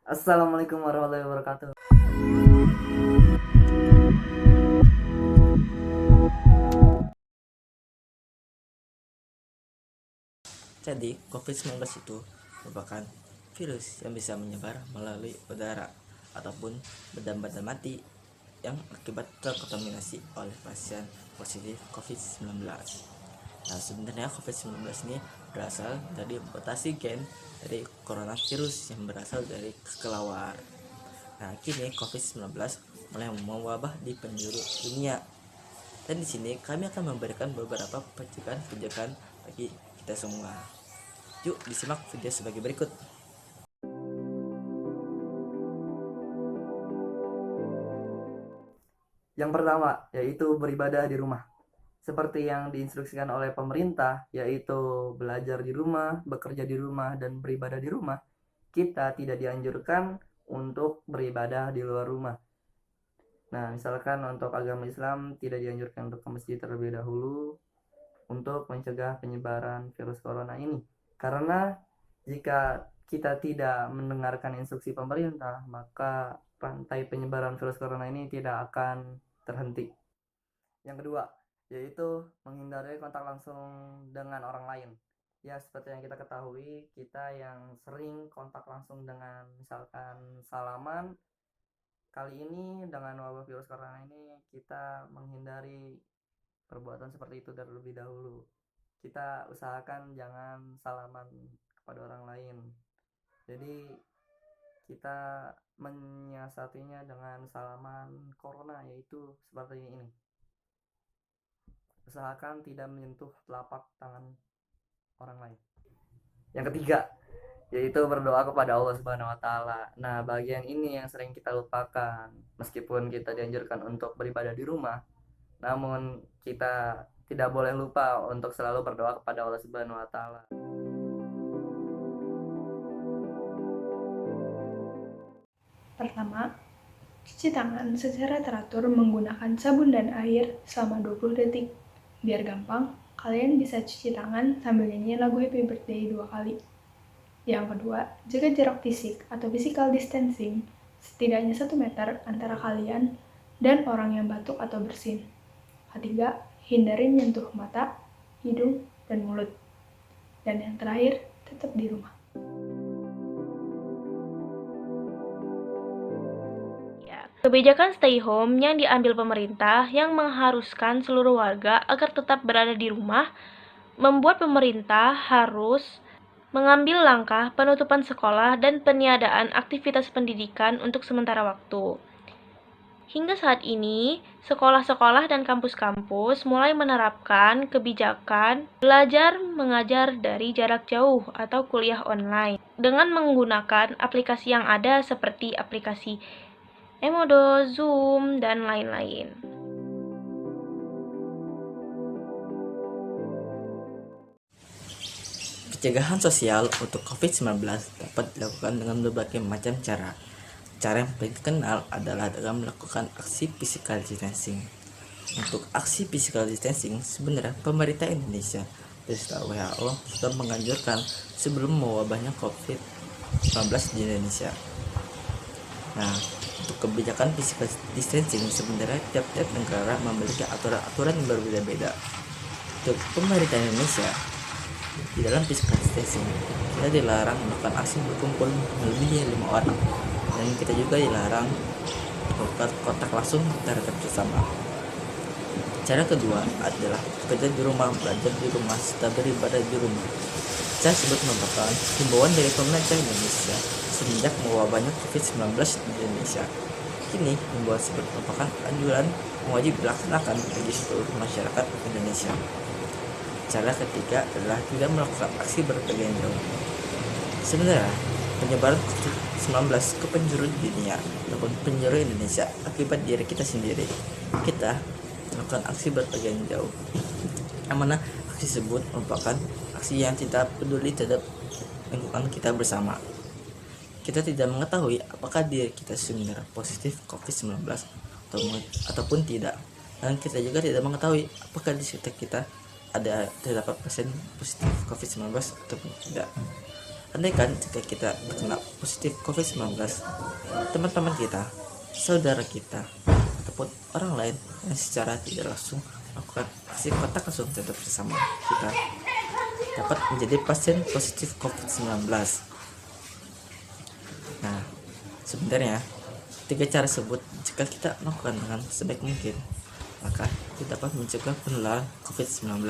Assalamualaikum warahmatullahi wabarakatuh. Jadi, COVID-19 itu merupakan virus yang bisa menyebar melalui udara ataupun benda-benda mati yang akibat terkontaminasi oleh pasien positif COVID-19. Nah, sebenarnya COVID-19 ini berasal dari mutasi gen dari coronavirus yang berasal dari kelelawar. Nah, kini COVID-19 mulai mewabah di penjuru dunia. Dan di sini kami akan memberikan beberapa pencegahan bagi kita semua. Yuk disimak video sebagai berikut. Yang pertama yaitu beribadah di rumah. Seperti yang diinstruksikan oleh pemerintah, yaitu belajar di rumah, bekerja di rumah, dan beribadah di rumah. Kita tidak dianjurkan untuk beribadah di luar rumah. Nah, misalkan untuk agama Islam tidak dianjurkan untuk ke masjid terlebih dahulu untuk mencegah penyebaran virus corona ini. Karena jika kita tidak mendengarkan instruksi pemerintah, maka rantai penyebaran virus corona ini tidak akan terhenti. Yang kedua, yaitu menghindari kontak langsung dengan orang lain. Ya, seperti yang kita ketahui, kita yang sering kontak langsung dengan misalkan salaman, kali ini dengan wabah virus corona ini kita menghindari perbuatan seperti itu terlebih dahulu. Kita usahakan jangan salaman kepada orang lain. Jadi kita menyiasatinya dengan salaman corona, yaitu seperti ini. Usahakan tidak menyentuh telapak tangan orang lain. Yang ketiga, yaitu berdoa kepada Allah Subhanahu wa taala. Nah, bagian ini yang sering kita lupakan. Meskipun kita dianjurkan untuk beribadah di rumah, namun kita tidak boleh lupa untuk selalu berdoa kepada Allah Subhanahu wa taala. Pertama, cuci tangan secara teratur menggunakan sabun dan air selama 20 detik. Biar gampang, kalian bisa cuci tangan sambil nyanyi lagu Happy Birthday 2 kali. Yang kedua, jaga jarak fisik atau physical distancing setidaknya 1 meter antara kalian dan orang yang batuk atau bersin. Ketiga, hindari menyentuh mata, hidung, dan mulut. Dan yang terakhir, tetap di rumah. Kebijakan stay home yang diambil pemerintah yang mengharuskan seluruh warga agar tetap berada di rumah membuat pemerintah harus mengambil langkah penutupan sekolah dan peniadaan aktivitas pendidikan untuk sementara waktu. Hingga saat ini, sekolah-sekolah dan kampus-kampus mulai menerapkan kebijakan belajar mengajar dari jarak jauh atau kuliah online dengan menggunakan aplikasi yang ada seperti aplikasi Emodo, Zoom, dan lain-lain. Pencegahan sosial untuk COVID-19 dapat dilakukan dengan berbagai macam cara. Cara yang paling dikenal adalah dengan melakukan aksi physical distancing. Untuk aksi physical distancing, sebenarnya pemerintah Indonesia beserta WHO sudah menganjurkan sebelum mewabahnya COVID-19 di Indonesia. Nah, untuk kebijakan physical distancing sebenarnya tiap-tiap negara memiliki aturan-aturan yang berbeda-beda. Untuk pemerintah Indonesia, di dalam physical distancing kita dilarang melakukan aksi berkumpul melebihi 5 orang, dan kita juga dilarang melakukan kontak langsung terhadap sesama. Cara kedua adalah bekerja di rumah, belajar di rumah, serta beribadah di rumah. Saya sebut merupakan himbauan dari pemerintah Indonesia semenjak mewabahnya COVID-19 di Indonesia. Kini, himbauan tersebut merupakan anjuran wajib dilaksanakan bagi seluruh masyarakat Indonesia. Cara ketiga adalah tidak melakukan aksi berpergian jauh. Sebenarnya, penyebaran COVID-19 ke penjuru dunia ataupun penjuru Indonesia akibat diri kita sendiri. Kita melakukan aksi berpergian jauh, yang mana aksi tersebut merupakan aksi yang tidak peduli terhadap lingkungan kita bersama. Kita tidak mengetahui apakah diri kita sebenarnya positif COVID-19 ataupun tidak, dan kita juga tidak mengetahui apakah di sekitar kita ada terdapat pasien positif COVID-19 ataupun tidak. Andaikan jika kita terkena positif COVID-19, teman-teman kita, saudara kita, ataupun orang lain yang secara tidak langsung melakukan aksi kontak langsung tetap bersama kita dapat menjadi pasien positif COVID-19. Nah, sebenarnya tiga cara tersebut jika kita melakukan dengan sebaik mungkin, maka kita dapat mencegah penularan COVID-19.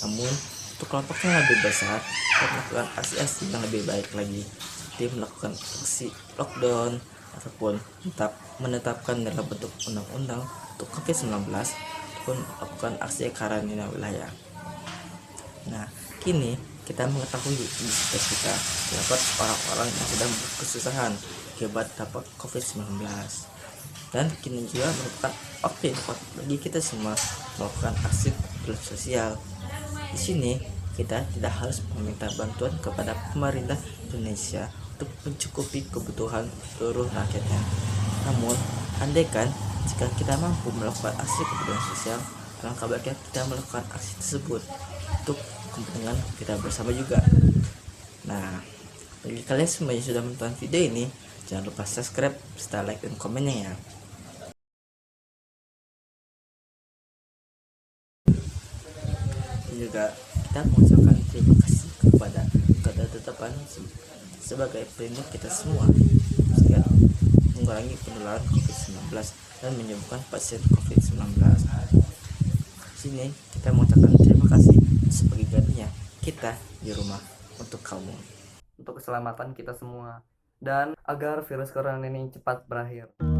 Namun, untuk kelompok yang lebih besar, dapat melakukan aksi-aksi yang lebih baik lagi, seperti melakukan aksi lockdown ataupun menetapkan dalam bentuk undang-undang untuk COVID-19 ataupun melakukan aksi karantina wilayah. Nah, kini kita mengetahui di sekitar kita terdapat orang-orang yang sedang berkesusahan akibat dampak COVID-19. Dan kini juga merupakan waktu yang tepat bagi kita semua melakukan aksi peduli sosial. Di sini kita tidak harus meminta bantuan kepada pemerintah Indonesia untuk mencukupi kebutuhan seluruh rakyatnya. Namun, andaikan jika kita mampu melakukan aksi kepedulian sosial, alangkah baiknya kita melakukan aksi tersebut untuk kepentingan kita bersama juga. Nah, bagi kalian semua yang sudah menonton video ini, jangan lupa subscribe serta like dan komennya ya. Dan juga kita mengucapkan terima kasih kepada Garda Terdepan sebagai pelindung kita semua sehingga mengurangi penularan COVID-19 dan menyembuhkan pasien COVID-19. Sini kita mengucapkan terima kasih sebagai gardinya kita di rumah untuk kamu, untuk keselamatan kita semua dan agar virus corona ini cepat berakhir.